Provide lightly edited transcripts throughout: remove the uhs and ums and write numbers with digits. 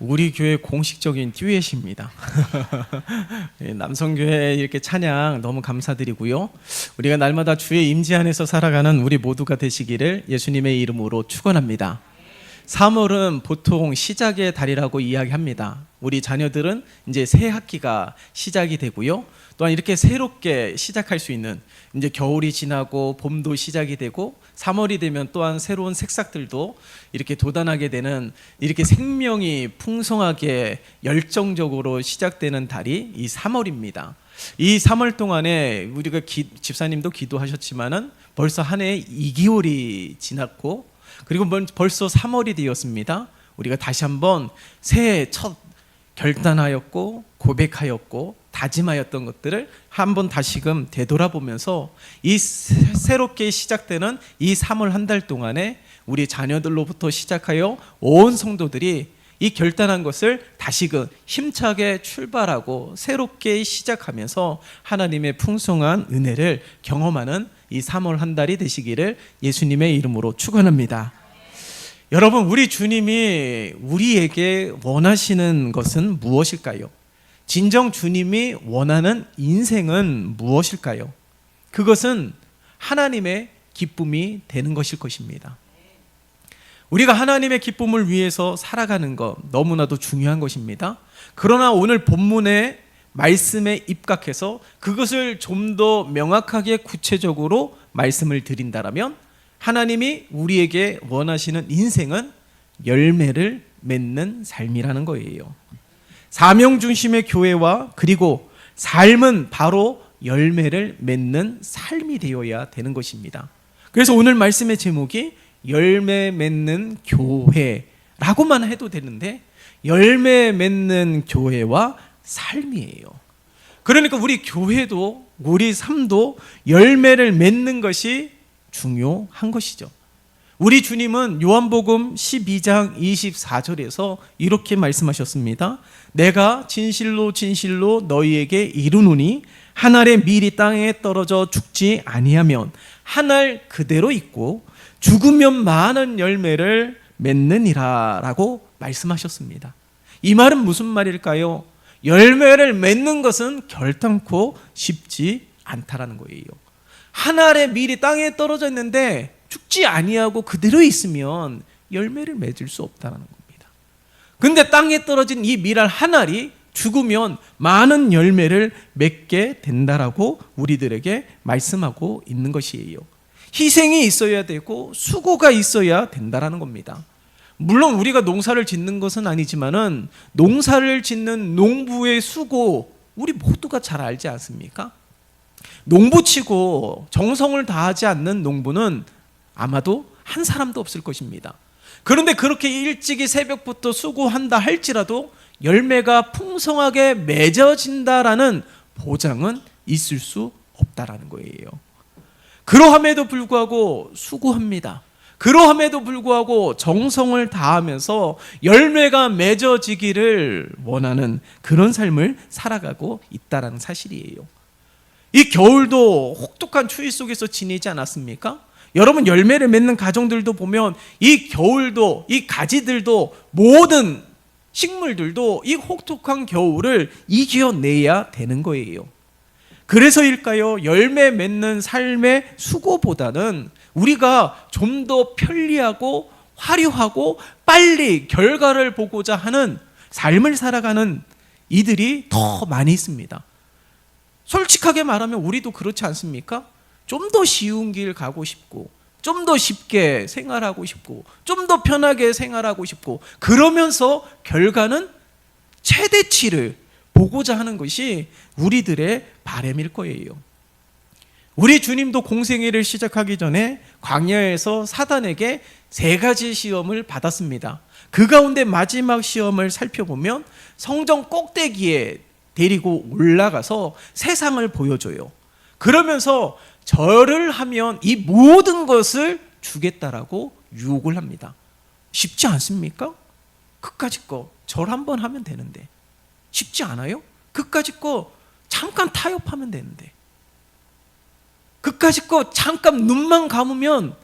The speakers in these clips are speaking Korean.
우리 교회 공식적인 듀엣입니다. 남성교회 이렇게 찬양 너무 감사드리고요. 우리가 날마다 주의 임재 안에서 살아가는 우리 모두가 되시기를 예수님의 이름으로 축원합니다. 3월은 보통 시작의 달이라고 이야기합니다. 우리 자녀들은 이제 새 학기가 시작이 되고요. 또한 이렇게 새롭게 시작할 수 있는, 이제 겨울이 지나고 봄도 시작이 되고 3월이 되면 또한 새로운 색싹들도 이렇게 돋아나게 되는, 이렇게 생명이 풍성하게 열정적으로 시작되는 달이 이 3월입니다. 이 3월 동안에 우리가 집사님도 기도하셨지만은 벌써 한 해 2개월이 지났고, 그리고 벌써 3월이 되었습니다. 우리가 다시 한번 새해 첫 결단하였고 고백하였고 다짐하였던 것들을 한번 다시금 되돌아보면서 이 새롭게 시작되는 이 3월 한 달 동안에 우리 자녀들로부터 시작하여 온 성도들이 이 결단한 것을 다시금 힘차게 출발하고 새롭게 시작하면서 하나님의 풍성한 은혜를 경험하는 이 3월 한 달이 되시기를 예수님의 이름으로 축원합니다. 여러분, 우리 주님이 우리에게 원하시는 것은 무엇일까요? 진정 주님이 원하는 인생은 무엇일까요? 그것은 하나님의 기쁨이 되는 것일 것입니다. 우리가 하나님의 기쁨을 위해서 살아가는 것 너무나도 중요한 것입니다. 그러나 오늘 본문의 말씀에 입각해서 그것을 좀 더 명확하게 구체적으로 말씀을 드린다면, 하나님이 우리에게 원하시는 인생은 열매를 맺는 삶이라는 거예요. 사명 중심의 교회와 그리고 삶은 바로 열매를 맺는 삶이 되어야 되는 것입니다. 그래서 오늘 말씀의 제목이 열매 맺는 교회라고만 해도 되는데, 열매 맺는 교회와 삶이에요. 그러니까 우리 교회도 우리 삶도 열매를 맺는 것이 중요한 것이죠. 우리 주님은 요한복음 12장 24절에서 이렇게 말씀하셨습니다. 내가 진실로 진실로 너희에게 이르노니 한 알의 밀이 땅에 떨어져 죽지 아니하면 한 알 그대로 있고 죽으면 많은 열매를 맺느니라 라고 말씀하셨습니다. 이 말은 무슨 말일까요? 열매를 맺는 것은 결단코 쉽지 않다라는 거예요. 한 알의 밀이 땅에 떨어져 있는데 죽지 아니하고 그대로 있으면 열매를 맺을 수 없다는 겁니다. 근데 땅에 떨어진 이 밀알 한 알이 죽으면 많은 열매를 맺게 된다라고 우리들에게 말씀하고 있는 것이에요. 희생이 있어야 되고 수고가 있어야 된다라는 겁니다. 물론 우리가 농사를 짓는 것은 아니지만은 농사를 짓는 농부의 수고 우리 모두가 잘 알지 않습니까? 농부치고 정성을 다하지 않는 농부는 아마도 한 사람도 없을 것입니다. 그런데 그렇게 일찍이 새벽부터 수고한다 할지라도 열매가 풍성하게 맺어진다라는 보장은 있을 수 없다라는 거예요. 그러함에도 불구하고 수고합니다. 그러함에도 불구하고 정성을 다하면서 열매가 맺어지기를 원하는 그런 삶을 살아가고 있다는 사실이에요. 이 겨울도 혹독한 추위 속에서 지내지 않았습니까? 여러분, 열매를 맺는 가정들도 보면 이 겨울도, 이 가지들도, 모든 식물들도 이 혹독한 겨울을 이겨내야 되는 거예요. 그래서일까요? 열매 맺는 삶의 수고보다는 우리가 좀 더 편리하고 화려하고 빨리 결과를 보고자 하는 삶을 살아가는 이들이 더 많이 있습니다. 솔직하게 말하면 우리도 그렇지 않습니까? 좀 더 쉬운 길 가고 싶고, 좀 더 쉽게 생활하고 싶고, 좀 더 편하게 생활하고 싶고, 그러면서 결과는 최대치를 보고자 하는 것이 우리들의 바람일 거예요. 우리 주님도 공생애를 시작하기 전에 광야에서 사단에게 3가지 시험을 받았습니다. 그 가운데 마지막 시험을 살펴보면 성전 꼭대기에 데리고 올라가서 세상을 보여줘요. 그러면서 절을 하면 이 모든 것을 주겠다라고 유혹을 합니다. 쉽지 않습니까? 그까짓 거 절 한번 하면 되는데 쉽지 않아요? 그까짓 거 잠깐 타협하면 되는데, 그까짓 거 잠깐 눈만 감으면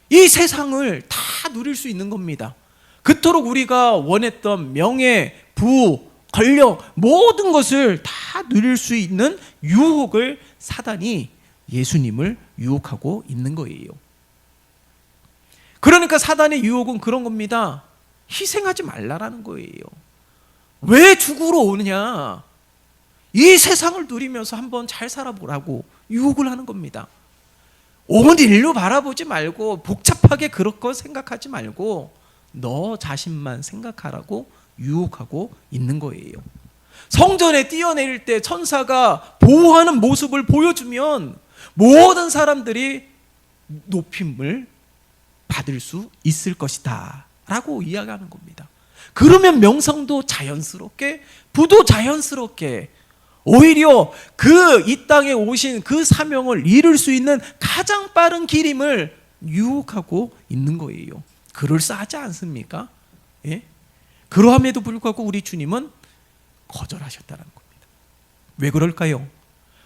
이 세상을 다 누릴 수 있는 겁니다. 그토록 우리가 원했던 명예, 부, 권력 모든 것을 다 누릴 수 있는 유혹을 사단이 예수님을 유혹하고 있는 거예요. 그러니까 사단의 유혹은 그런 겁니다. 희생하지 말라라는 거예요. 왜 죽으러 오느냐? 이 세상을 누리면서 한번 잘 살아보라고 유혹을 하는 겁니다. 온 인류 바라보지 말고 복잡하게 그럴 거 생각하지 말고 너 자신만 생각하라고 유혹하고 있는 거예요. 성전에 뛰어내릴 때 천사가 보호하는 모습을 보여주면 모든 사람들이 높임을 받을 수 있을 것이다 라고 이야기하는 겁니다. 그러면 명성도 자연스럽게, 부도 자연스럽게, 오히려 그 이 땅에 오신 그 사명을 이룰 수 있는 가장 빠른 길임을 유혹하고 있는 거예요. 그럴싸하지 않습니까? 예? 그러함에도 불구하고 우리 주님은 거절하셨다는 겁니다. 왜 그럴까요?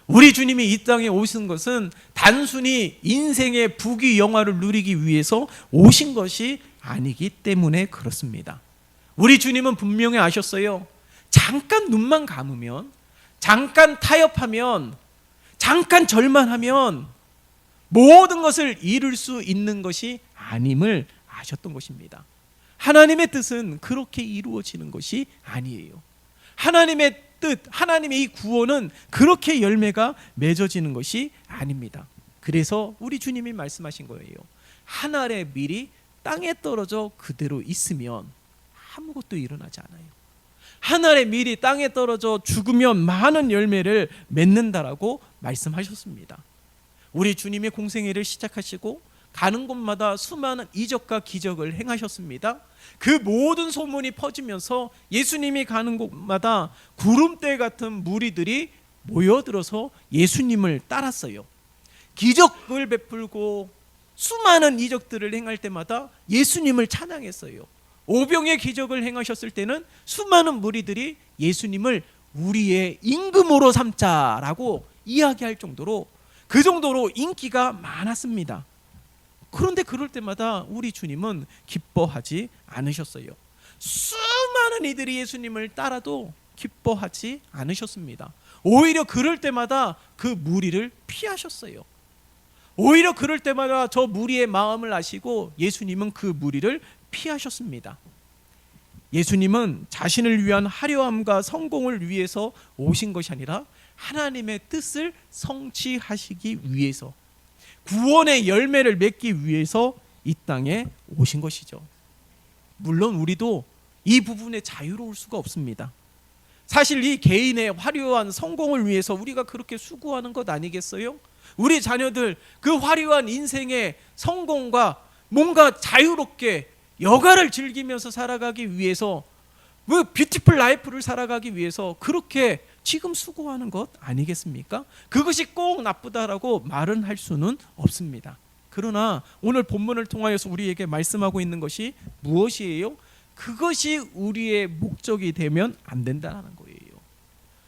우리 주님이 이 땅에 오신 것은 단순히 인생의 부귀 영화를 누리기 위해서 오신 것이 아니기 때문에 그렇습니다. 우리 주님은 분명히 아셨어요. 잠깐 눈만 감으면, 잠깐 타협하면, 잠깐 절만하면 모든 것을 이룰 수 있는 것이 아님을 아셨던 것입니다. 하나님의 뜻은 그렇게 이루어지는 것이 아니에요. 하나님의 뜻, 하나님의 이 구원은 그렇게 열매가 맺어지는 것이 아닙니다. 그래서 우리 주님이 말씀하신 거예요. 한 알의 밀이 땅에 떨어져 그대로 있으면 아무것도 일어나지 않아요. 한 알의 밀이 땅에 떨어져 죽으면 많은 열매를 맺는다라고 말씀하셨습니다. 우리 주님의 공생애를 시작하시고 가는 곳마다 수많은 이적과 기적을 행하셨습니다. 그 모든 소문이 퍼지면서 예수님이 가는 곳마다 구름대 같은 무리들이 모여들어서 예수님을 따랐어요. 기적을 베풀고 수많은 이적들을 행할 때마다 예수님을 찬양했어요. 오병의 기적을 행하셨을 때는 수많은 무리들이 예수님을 우리의 임금으로 삼자라고 이야기할 정도로, 그 정도로 인기가 많았습니다. 그런데 그럴 때마다 우리 주님은 기뻐하지 않으셨어요. 수많은 이들이 예수님을 따라도 기뻐하지 않으셨습니다. 오히려 그럴 때마다 그 무리를 피하셨어요. 오히려 그럴 때마다 저 무리의 마음을 아시고 예수님은 그 무리를 피하셨습니다. 예수님은 자신을 위한 화려함과 성공을 위해서 오신 것이 아니라 하나님의 뜻을 성취하시기 위해서, 구원의 열매를 맺기 위해서 이 땅에 오신 것이죠. 물론 우리도 이 부분에 자유로울 수가 없습니다. 사실 이 개인의 화려한 성공을 위해서 우리가 그렇게 수고하는 것 아니겠어요? 우리 자녀들 그 화려한 인생의 성공과 뭔가 자유롭게 여가를 즐기면서 살아가기 위해서, 그 뷰티풀 라이프를 살아가기 위해서 그렇게 지금 수고하는 것 아니겠습니까? 그것이 꼭 나쁘다라고 말은 할 수는 없습니다. 그러나 오늘 본문을 통하여서 우리에게 말씀하고 있는 것이 무엇이에요? 그것이 우리의 목적이 되면 안 된다는 거예요.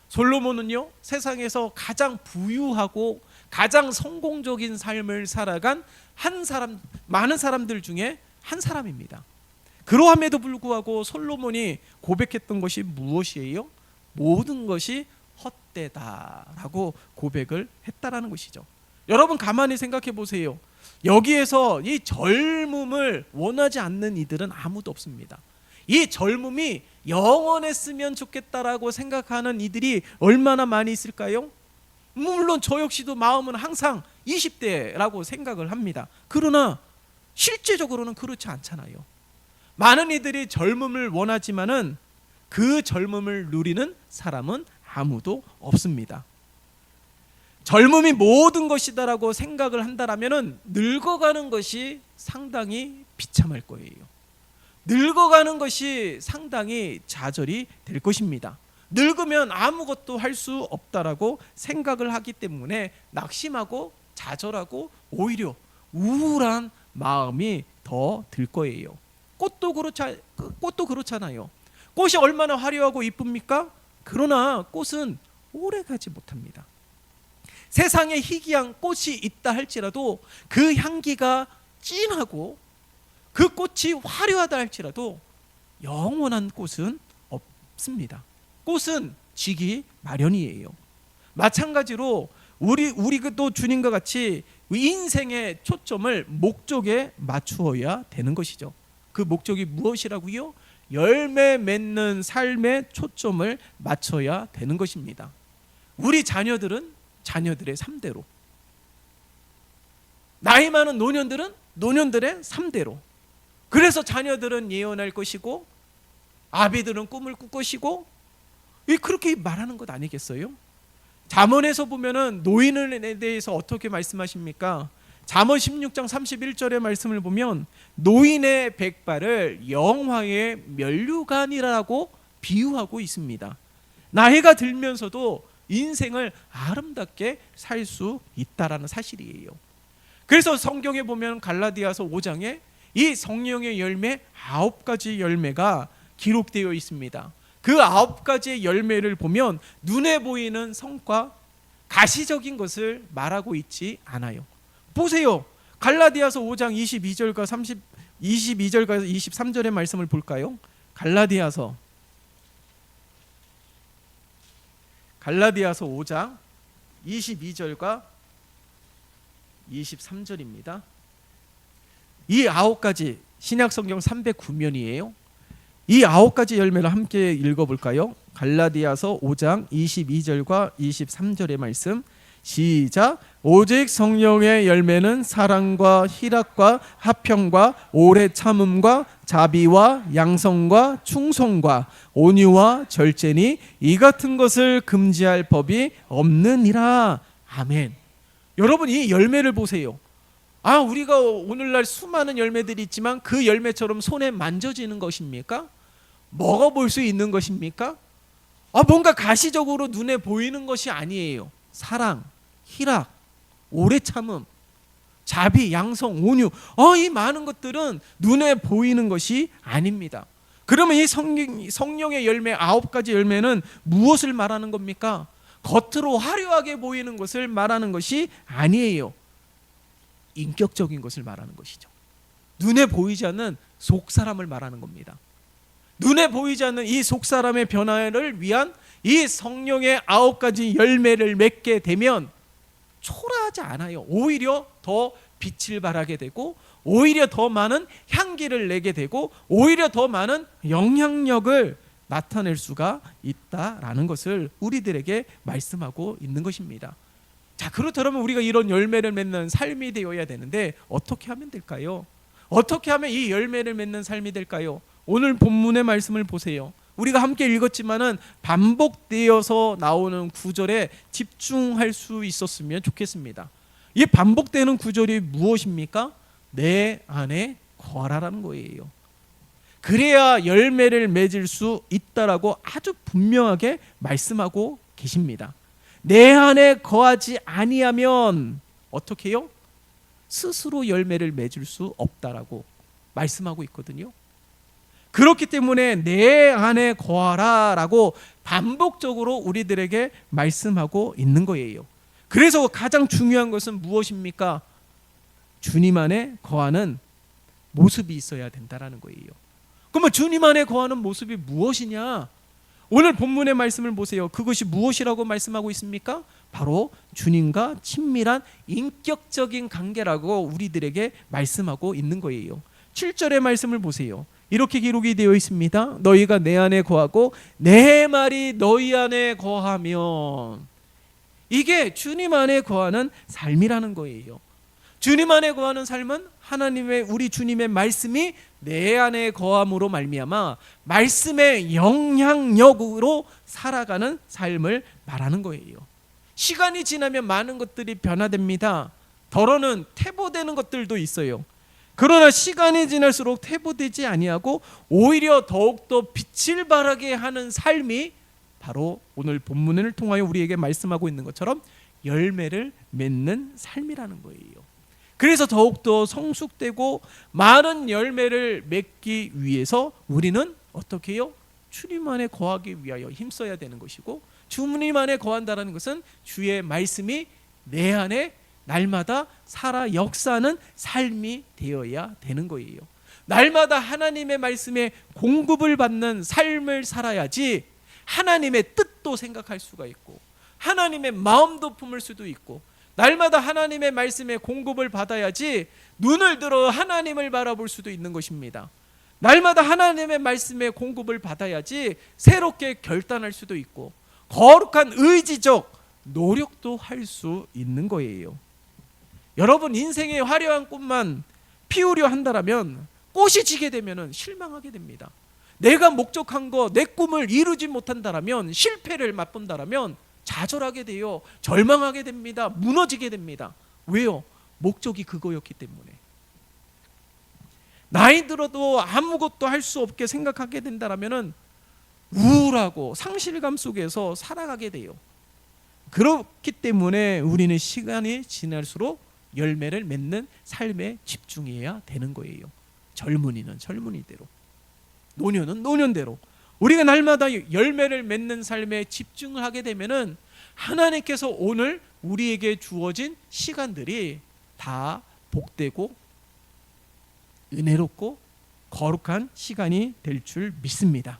솔로몬은요, 세상에서 가장 부유하고 가장 성공적인 삶을 살아간 많은 사람들 중에 한 사람입니다. 그러함에도 불구하고 솔로몬이 고백했던 것이 무엇이에요? 모든 것이 헛되다라고 고백을 했다라는 것이죠. 여러분 가만히 생각해 보세요. 여기에서 이 젊음을 원하지 않는 이들은 아무도 없습니다. 이 젊음이 영원했으면 좋겠다라고 생각하는 이들이 얼마나 많이 있을까요? 물론 저 역시도 마음은 항상 20대라고 생각을 합니다. 그러나 실제적으로는 그렇지 않잖아요. 많은 이들이 젊음을 원하지만은 그 젊음을 누리는 사람은 아무도 없습니다. 젊음이 모든 것이다라고 생각을 한다라면은 늙어가는 것이 상당히 비참할 거예요. 늙어가는 것이 상당히 좌절이 될 것입니다. 늙으면 아무것도 할 수 없다라고 생각을 하기 때문에 낙심하고 좌절하고 오히려 우울한 마음이 더 들 거예요. 꽃도 그렇잖아요. 꽃이 얼마나 화려하고 이쁩니까? 그러나 꽃은 오래 가지 못합니다. 세상에 희귀한 꽃이 있다 할지라도 그 향기가 진하고 그 꽃이 화려하다 할지라도 영원한 꽃은 없습니다. 꽃은 지기 마련이에요. 마찬가지로 우리도 주님과 같이 인생의 초점을 목적에 맞추어야 되는 것이죠. 그 목적이 무엇이라고요? 열매 맺는 삶의 초점을 맞춰야 되는 것입니다. 우리 자녀들은 자녀들의 삶대로, 나이 많은 노년들은 노년들의 삶대로. 그래서 자녀들은 예언할 것이고 아비들은 꿈을 꿀 것이고, 그렇게 말하는 것 아니겠어요? 잠언에서 보면은 노인에 대해서 어떻게 말씀하십니까? 잠언 16장 31절의 말씀을 보면 노인의 백발을 영화의 면류관이라고 비유하고 있습니다. 나이가 들면서도 인생을 아름답게 살 수 있다라는 사실이에요. 그래서 성경에 보면 갈라디아서 5장에 이 성령의 열매 9가지 열매가 기록되어 있습니다. 그 9가지의 열매를 보면 눈에 보이는 성과, 가시적인 것을 말하고 있지 않아요. 보세요. 갈라디아서 5장 22절과 23절의 말씀을 볼까요? 갈라디아서 5장 22절과 23절입니다. 이 9가지, 신약성경 309면이에요. 이 9가지 열매를 함께 읽어볼까요? 갈라디아서 5장 22절과 23절의 말씀, 시작. 오직 성령의 열매는 사랑과 희락과 화평과 오래 참음과 자비와 양성과 충성과 온유와 절제니 이 같은 것을 금지할 법이 없느니라. 아멘. 여러분, 이 열매를 보세요. 우리가 오늘날 수많은 열매들이 있지만 그 열매처럼 손에 만져지는 것입니까? 먹어볼 수 있는 것입니까? 뭔가 가시적으로 눈에 보이는 것이 아니에요. 사랑, 희락, 오래 참음, 자비, 양성, 온유, 이 많은 것들은 눈에 보이는 것이 아닙니다. 그러면 이 성령의 열매 9가지 열매는 무엇을 말하는 겁니까? 겉으로 화려하게 보이는 것을 말하는 것이 아니에요. 인격적인 것을 말하는 것이죠. 눈에 보이지 않는 속사람을 말하는 겁니다. 눈에 보이지 않는 이 속사람의 변화를 위한 이 성령의 9가지 열매를 맺게 되면 초라하지 않아요. 오히려 더 빛을 발하게 되고, 오히려 더 많은 향기를 내게 되고, 오히려 더 많은 영향력을 나타낼 수가 있다라는 것을 우리들에게 말씀하고 있는 것입니다. 자, 그렇다면 우리가 이런 열매를 맺는 삶이 되어야 되는데 어떻게 하면 될까요? 어떻게 하면 이 열매를 맺는 삶이 될까요? 오늘 본문의 말씀을 보세요. 우리가 함께 읽었지만은 반복되어서 나오는 구절에 집중할 수 있었으면 좋겠습니다. 이 반복되는 구절이 무엇입니까? 내 안에 거하라는 거예요. 그래야 열매를 맺을 수 있다라고 아주 분명하게 말씀하고 계십니다. 내 안에 거하지 아니하면 어떻게 해요? 스스로 열매를 맺을 수 없다라고 말씀하고 있거든요. 그렇기 때문에 내 안에 거하라라고 반복적으로 우리들에게 말씀하고 있는 거예요. 그래서 가장 중요한 것은 무엇입니까? 주님 안에 거하는 모습이 있어야 된다라는 거예요. 그러면 주님 안에 거하는 모습이 무엇이냐? 오늘 본문의 말씀을 보세요. 그것이 무엇이라고 말씀하고 있습니까? 바로 주님과 친밀한 인격적인 관계라고 우리들에게 말씀하고 있는 거예요. 7절의 말씀을 보세요. 이렇게 기록이 되어 있습니다. 너희가 내 안에 거하고 내 말이 너희 안에 거하면, 이게 주님 안에 거하는 삶이라는 거예요. 주님 안에 거하는 삶은 하나님의, 우리 주님의 말씀이 내 안에 거함으로 말미암아 말씀의 영향력으로 살아가는 삶을 말하는 거예요. 시간이 지나면 많은 것들이 변화됩니다. 더러는 퇴보되는 것들도 있어요. 그러나 시간이 지날수록 퇴보되지 아니하고 오히려 더욱더 빛을 발하게 하는 삶이 바로 오늘 본문을 통하여 우리에게 말씀하고 있는 것처럼 열매를 맺는 삶이라는 거예요. 그래서 더욱더 성숙되고 많은 열매를 맺기 위해서 우리는 어떻게 해요? 주님 안에 거하기 위하여 힘써야 되는 것이고, 주님 안에 거한다는 것은 주의 말씀이 내 안에 날마다 살아 역사하는 삶이 되어야 되는 거예요. 날마다 하나님의 말씀에 공급을 받는 삶을 살아야지 하나님의 뜻도 생각할 수가 있고 하나님의 마음도 품을 수도 있고 날마다 하나님의 말씀에 공급을 받아야지 눈을 들어 하나님을 바라볼 수도 있는 것입니다. 날마다 하나님의 말씀에 공급을 받아야지 새롭게 결단할 수도 있고 거룩한 의지적 노력도 할 수 있는 거예요. 여러분 인생의 화려한 꽃만 피우려 한다면 꽃이 지게 되면 실망하게 됩니다. 내가 목적한 거, 내 꿈을 이루지 못한다면 실패를 맛본다면 좌절하게 돼요. 절망하게 됩니다. 무너지게 됩니다. 왜요? 목적이 그거였기 때문에. 나이 들어도 아무것도 할 수 없게 생각하게 된다면 우울하고 상실감 속에서 살아가게 돼요. 그렇기 때문에 우리는 시간이 지날수록 열매를 맺는 삶에 집중해야 되는 거예요. 젊은이는 젊은이대로, 노년은 노년대로 우리가 날마다 열매를 맺는 삶에 집중을 하게 되면은 하나님께서 오늘 우리에게 주어진 시간들이 다 복되고 은혜롭고 거룩한 시간이 될 줄 믿습니다.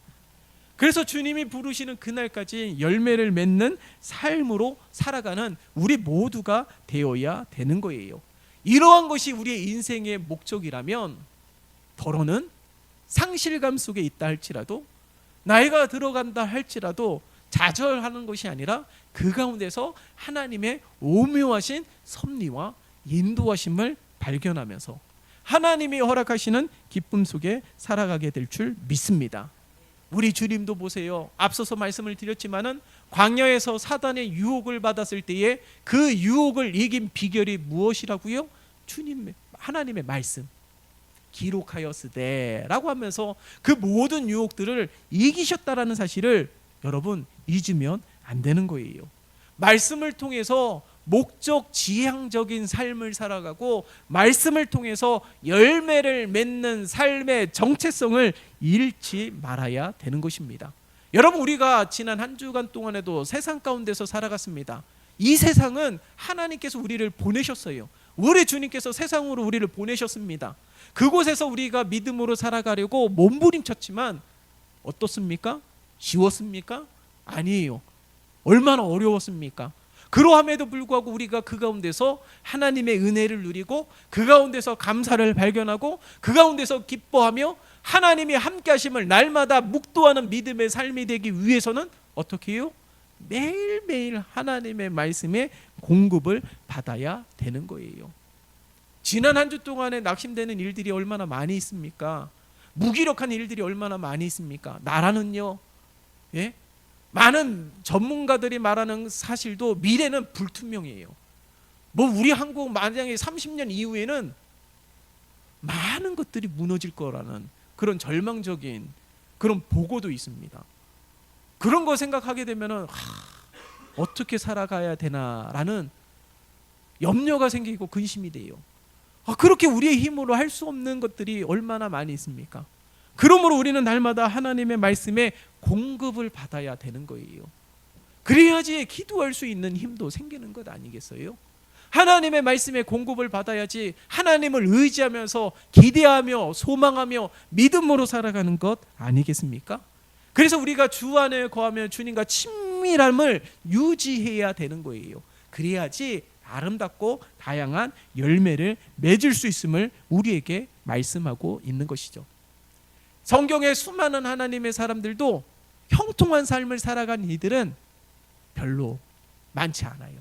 그래서 주님이 부르시는 그날까지 열매를 맺는 삶으로 살아가는 우리 모두가 되어야 되는 거예요. 이러한 것이 우리의 인생의 목적이라면 더러는 상실감 속에 있다 할지라도 나이가 들어간다 할지라도 좌절하는 것이 아니라 그 가운데서 하나님의 오묘하신 섭리와 인도하심을 발견하면서 하나님이 허락하시는 기쁨 속에 살아가게 될 줄 믿습니다. 우리 주님도 보세요. 앞서서 말씀을 드렸지만은 광야에서 사단의 유혹을 받았을 때에 그 유혹을 이긴 비결이 무엇이라고요? 주님 하나님의 말씀 기록하였으되라고 하면서 그 모든 유혹들을 이기셨다라는 사실을 여러분 잊으면 안 되는 거예요. 말씀을 통해서 목적 지향적인 삶을 살아가고 말씀을 통해서 열매를 맺는 삶의 정체성을 잃지 말아야 되는 것입니다. 여러분 우리가 지난 한 주간 동안에도 세상 가운데서 살아갔습니다. 이 세상은 하나님께서 우리를 보내셨어요. 우리 주님께서 세상으로 우리를 보내셨습니다. 그곳에서 우리가 믿음으로 살아가려고 몸부림쳤지만 어떻습니까? 쉬웠습니까? 아니에요. 얼마나 어려웠습니까? 그러함에도 불구하고 우리가 그 가운데서 하나님의 은혜를 누리고 그 가운데서 감사를 발견하고 그 가운데서 기뻐하며 하나님이 함께 하심을 날마다 묵도하는 믿음의 삶이 되기 위해서는 어떻게 해요? 매일매일 하나님의 말씀에 공급을 받아야 되는 거예요. 지난 한 주 동안에 낙심되는 일들이 얼마나 많이 있습니까? 무기력한 일들이 얼마나 많이 있습니까? 나라는요, 예? 많은 전문가들이 말하는 사실도 미래는 불투명해요. 뭐 우리 한국 만약에 30년 이후에는 많은 것들이 무너질 거라는 그런 절망적인 그런 보고도 있습니다. 그런 거 생각하게 되면은 어떻게 살아가야 되나라는 염려가 생기고 근심이 돼요. 그렇게 우리의 힘으로 할 수 없는 것들이 얼마나 많이 있습니까? 그러므로 우리는 날마다 하나님의 말씀에 공급을 받아야 되는 거예요. 그래야지 기도할 수 있는 힘도 생기는 것 아니겠어요? 하나님의 말씀에 공급을 받아야지 하나님을 의지하면서 기대하며 소망하며 믿음으로 살아가는 것 아니겠습니까? 그래서 우리가 주 안에 거하며 주님과 친밀함을 유지해야 되는 거예요. 그래야지 아름답고 다양한 열매를 맺을 수 있음을 우리에게 말씀하고 있는 것이죠. 성경의 수많은 하나님의 사람들도 형통한 삶을 살아간 이들은 별로 많지 않아요.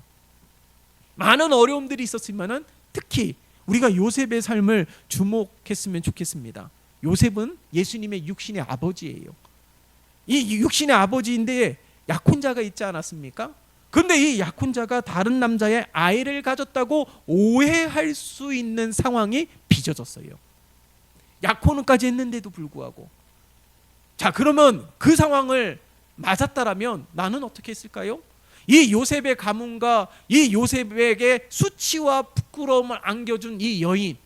많은 어려움들이 있었지만은 특히 우리가 요셉의 삶을 주목했으면 좋겠습니다. 요셉은 예수님의 육신의 아버지예요. 이 육신의 아버지인데 약혼자가 있지 않았습니까? 그런데 이 약혼자가 다른 남자의 아이를 가졌다고 오해할 수 있는 상황이 빚어졌어요. 약혼까지 했는데도 불구하고. 자, 그러면 그 상황을 맞았다라면 나는 어떻게 했을까요? 이 요셉의 가문과 이 요셉에게 수치와 부끄러움을 안겨준 이 여인,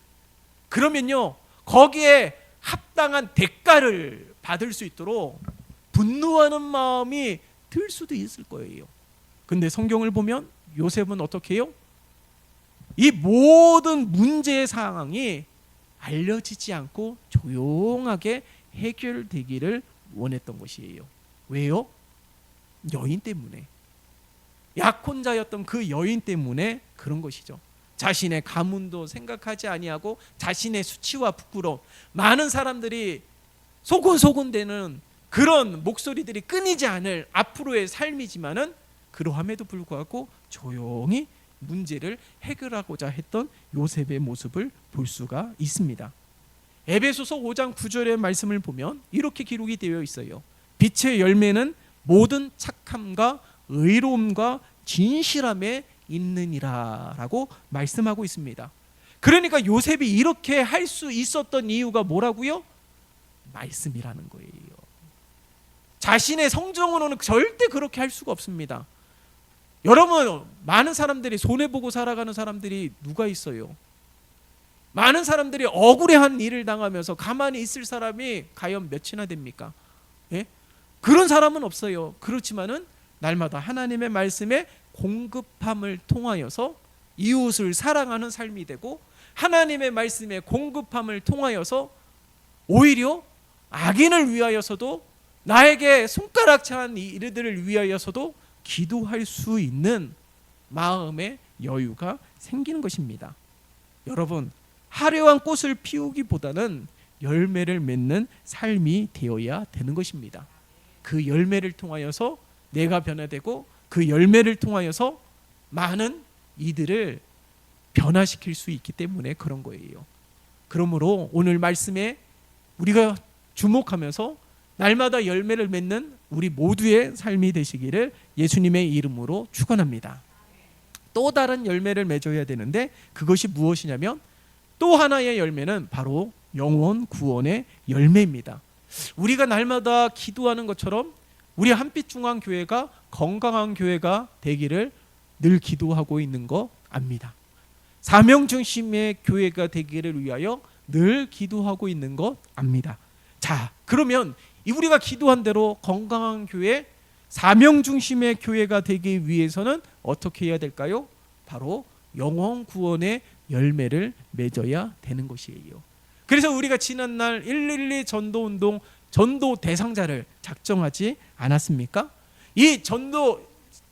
그러면요 거기에 합당한 대가를 받을 수 있도록 분노하는 마음이 들 수도 있을 거예요. 근데 성경을 보면 요셉은 어떻게 해요? 이 모든 문제의 상황이 알려지지 않고 조용하게 해결되기를 원했던 것이에요. 왜요? 여인 때문에. 약혼자였던 그 여인 때문에 그런 것이죠. 자신의 가문도 생각하지 아니하고 자신의 수치와 부끄러움, 많은 사람들이 소곤소곤대는 그런 목소리들이 끊이지 않을 앞으로의 삶이지만은 그러함에도 불구하고 조용히 문제를 해결하고자 했던 요셉의 모습을 볼 수가 있습니다. 에베소서 5장 9절의 말씀을 보면 이렇게 기록이 되어 있어요. 빛의 열매는 모든 착함과 의로움과 진실함에 있느니라 라고 말씀하고 있습니다. 그러니까 요셉이 이렇게 할 수 있었던 이유가 뭐라고요? 말씀이라는 거예요. 자신의 성정으로는 절대 그렇게 할 수가 없습니다. 여러분, 많은 사람들이 손해보고 살아가는 사람들이 누가 있어요? 많은 사람들이 억울해한 일을 당하면서 가만히 있을 사람이 과연 몇이나 됩니까? 예? 그런 사람은 없어요. 그렇지만은 날마다 하나님의 말씀에 공급함을 통하여서 이웃을 사랑하는 삶이 되고, 하나님의 말씀에 공급함을 통하여서 오히려 악인을 위하여서도, 나에게 손가락질한 이들을 위하여서도 기도할 수 있는 마음의 여유가 생기는 것입니다. 여러분, 화려한 꽃을 피우기보다는 열매를 맺는 삶이 되어야 되는 것입니다. 그 열매를 통하여서 내가 변화되고, 그 열매를 통하여서 많은 이들을 변화시킬 수 있기 때문에 그런 거예요. 그러므로 오늘 말씀에 우리가 주목하면서 날마다 열매를 맺는 우리 모두의 삶이 되시기를 예수님의 이름으로 축원합니다. 또 다른 열매를 맺어야 되는데 그것이 무엇이냐면, 또 하나의 열매는 바로 영혼 구원의 열매입니다. 우리가 날마다 기도하는 것처럼 우리 한빛중앙교회가 건강한 교회가 되기를 늘 기도하고 있는 거 압니다. 사명 중심의 교회가 되기를 위하여 늘 기도하고 있는 것 압니다. 자, 그러면 우리가 기도한 대로 건강한 교회, 사명 중심의 교회가 되기 위해서는 어떻게 해야 될까요? 바로 영혼 구원의 열매를 맺어야 되는 것이에요. 그래서 우리가 지난날 112 전도운동 전도 대상자를 작정하지 않았습니까? 이 전도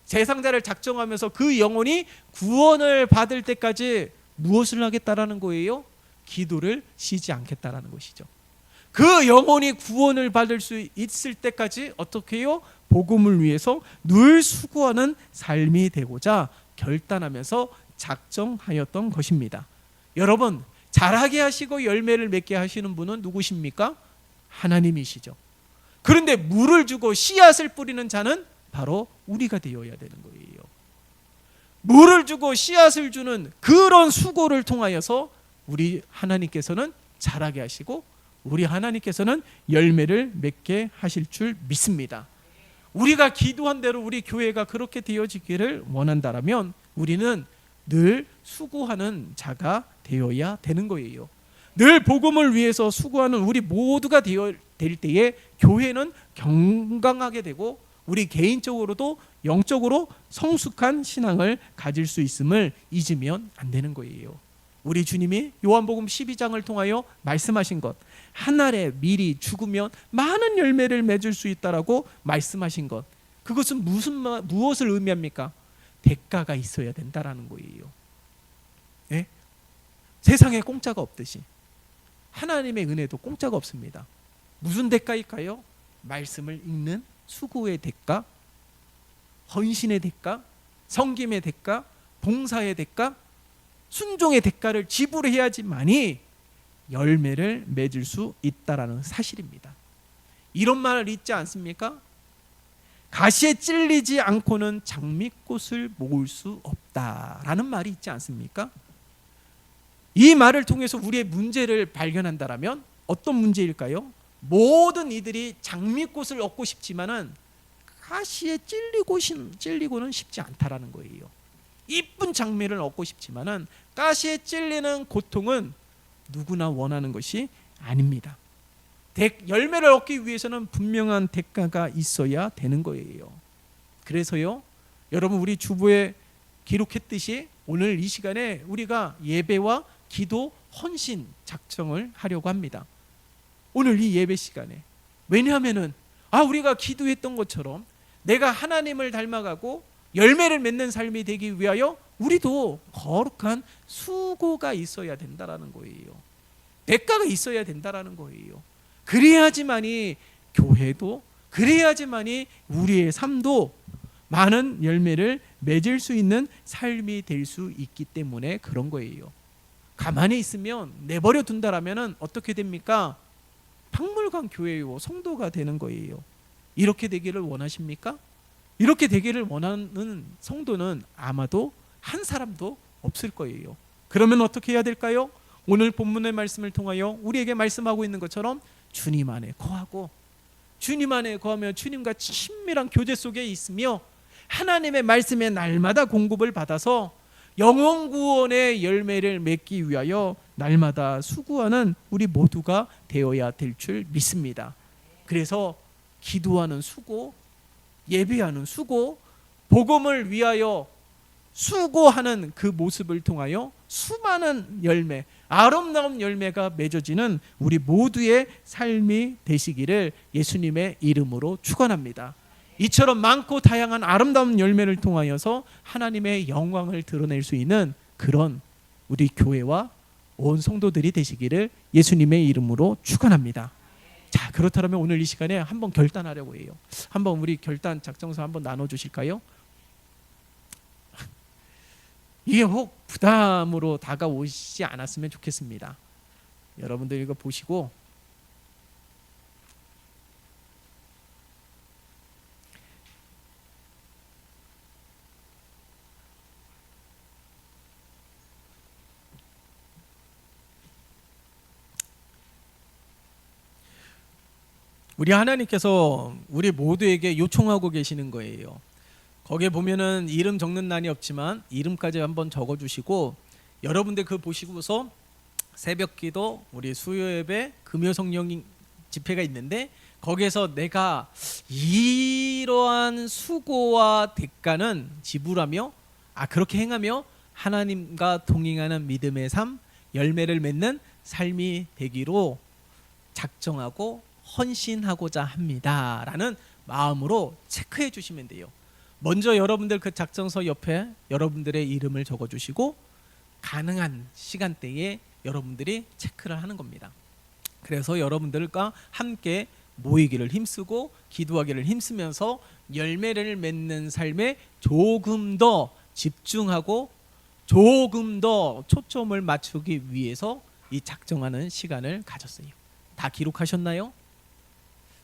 대상자를 작정하면서 그 영혼이 구원을 받을 때까지 무엇을 하겠다라는 거예요? 기도를 쉬지 않겠다라는 것이죠. 그 영혼이 구원을 받을 수 있을 때까지 어떻게 해요? 복음을 위해서 늘 수고하는 삶이 되고자 결단하면서 작정하였던 것입니다. 여러분, 자라게 하시고 열매를 맺게 하시는 분은 누구십니까? 하나님이시죠. 그런데 물을 주고 씨앗을 뿌리는 자는 바로 우리가 되어야 되는 거예요. 물을 주고 씨앗을 주는 그런 수고를 통하여서 우리 하나님께서는 자라게 하시고, 우리 하나님께서는 열매를 맺게 하실 줄 믿습니다. 우리가 기도한 대로 우리 교회가 그렇게 되어지기를 원한다면 우리는 늘 수고하는 자가 되어야 되는 거예요. 늘 복음을 위해서 수고하는 우리 모두가 될 때에 교회는 건강하게 되고, 우리 개인적으로도 영적으로 성숙한 신앙을 가질 수 있음을 잊으면 안 되는 거예요. 우리 주님이 요한복음 12장을 통하여 말씀하신 것, 한 알에 미리 죽으면 많은 열매를 맺을 수 있다라고 말씀하신 것, 그것은 무엇을 의미합니까? 대가가 있어야 된다라는 거예요. 예? 세상에 공짜가 없듯이 하나님의 은혜도 공짜가 없습니다. 무슨 대가일까요? 말씀을 읽는 수고의 대가, 헌신의 대가, 섬김의 대가, 봉사의 대가, 순종의 대가를 지불해야지만이 열매를 맺을 수 있다라는 사실입니다. 이런 말을 잊지 않습니까? 가시에 찔리지 않고는 장미꽃을 모을 수 없다라는 말이 있지 않습니까? 이 말을 통해서 우리의 문제를 발견한다라면 어떤 문제일까요? 모든 이들이 장미꽃을 얻고 싶지만은 가시에 찔리고는 싶지 않다라는 거예요. 이쁜 장미를 얻고 싶지만은 가시에 찔리는 고통은 누구나 원하는 것이 아닙니다. 열매를 얻기 위해서는 분명한 대가가 있어야 되는 거예요. 그래서요, 여러분, 우리 주보에 기록했듯이 오늘 이 시간에 우리가 예배와 기도 헌신 작정을 하려고 합니다. 오늘 이 예배 시간에. 왜냐하면은 우리가 기도했던 것처럼 내가 하나님을 닮아가고 열매를 맺는 삶이 되기 위하여 우리도 거룩한 수고가 있어야 된다라는 거예요. 대가가 있어야 된다라는 거예요. 그래야지만이 교회도, 그래야지만이 우리의 삶도 많은 열매를 맺을 수 있는 삶이 될 수 있기 때문에 그런 거예요. 가만히 있으면 내버려 둔다라면 어떻게 됩니까? 박물관 교회요, 성도가 되는 거예요. 이렇게 되기를 원하십니까? 이렇게 되기를 원하는 성도는 아마도 한 사람도 없을 거예요. 그러면 어떻게 해야 될까요? 오늘 본문의 말씀을 통하여 우리에게 말씀하고 있는 것처럼 주님 안에 거하고, 주님 안에 거하며 주님과 친밀한 교제 속에 있으며 하나님의 말씀에 날마다 공급을 받아서 영혼 구원의 열매를 맺기 위하여 날마다 수고하는 우리 모두가 되어야 될 줄 믿습니다. 그래서 기도하는 수고, 예배하는 수고, 복음을 위하여 수고하는 그 모습을 통하여 수많은 열매, 아름다운 열매가 맺어지는 우리 모두의 삶이 되시기를 예수님의 이름으로 축원합니다. 이처럼 많고 다양한 아름다운 열매를 통하여서 하나님의 영광을 드러낼 수 있는 그런 우리 교회와 온 성도들이 되시기를 예수님의 이름으로 축원합니다. 자, 그렇다면 오늘 이 시간에 한번 결단하려고 해요. 한번 우리 결단 작정서 한번 나눠주실까요? 이게 혹 부담으로 다가오시지 않았으면 좋겠습니다. 여러분들 이거 보시고 우리 하나님께서 우리 모두에게 요청하고 계시는 거예요. 거기에 보면은 이름 적는 난이 없지만 이름까지 한번 적어주시고, 여러분들 그거 보시고서 새벽기도, 우리 수요예배, 금요성령 집회가 있는데 거기에서 내가 이러한 수고와 대가는 지불하며 그렇게 행하며 하나님과 동행하는 믿음의 삶, 열매를 맺는 삶이 되기로 작정하고 헌신하고자 합니다 라는 마음으로 체크해 주시면 돼요. 먼저 여러분들 그 작정서 옆에 여러분들의 이름을 적어주시고 가능한 시간대에 여러분들이 체크를 하는 겁니다. 그래서 여러분들과 함께 모이기를 힘쓰고 기도하기를 힘쓰면서 열매를 맺는 삶에 조금 더 집중하고 조금 더 초점을 맞추기 위해서 이 작정하는 시간을 가졌어요. 다 기록하셨나요?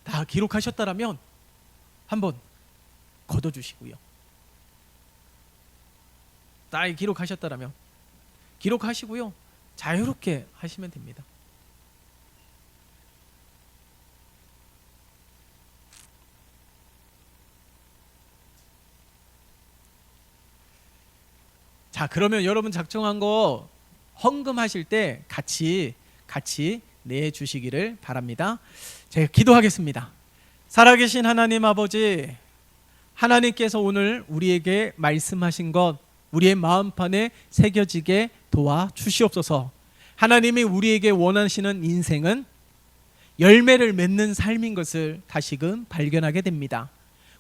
다 기록하셨다라면 한번 걷어주시고요. 다 기록하셨다라면 기록하시고요. 자유롭게 하시면 됩니다. 자, 그러면 여러분 작정한 거 헌금하실 때 같이 내주시기를 바랍니다. 제가 기도하겠습니다. 살아계신 하나님 아버지, 하나님께서 오늘 우리에게 말씀하신 것 우리의 마음판에 새겨지게 도와주시옵소서. 하나님이 우리에게 원하시는 인생은 열매를 맺는 삶인 것을 다시금 발견하게 됩니다.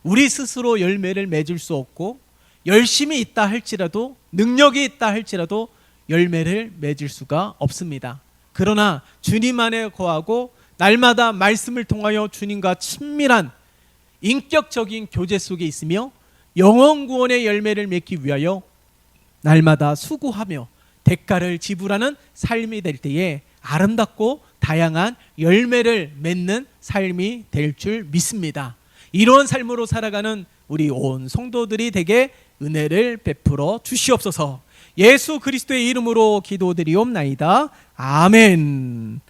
우리 스스로 열매를 맺을 수 없고 열심히 있다 할지라도, 능력이 있다 할지라도 열매를 맺을 수가 없습니다. 그러나 주님 안에 거하고 날마다 말씀을 통하여 주님과 친밀한 인격적인 교제 속에 있으며 영혼 구원의 열매를 맺기 위하여 날마다 수고하며 대가를 지불하는 삶이 될 때에 아름답고 다양한 열매를 맺는 삶이 될 줄 믿습니다. 이런 삶으로 살아가는 우리 온 성도들이 되게 은혜를 베풀어 주시옵소서. 예수 그리스도의 이름으로 기도드리옵나이다. 아멘.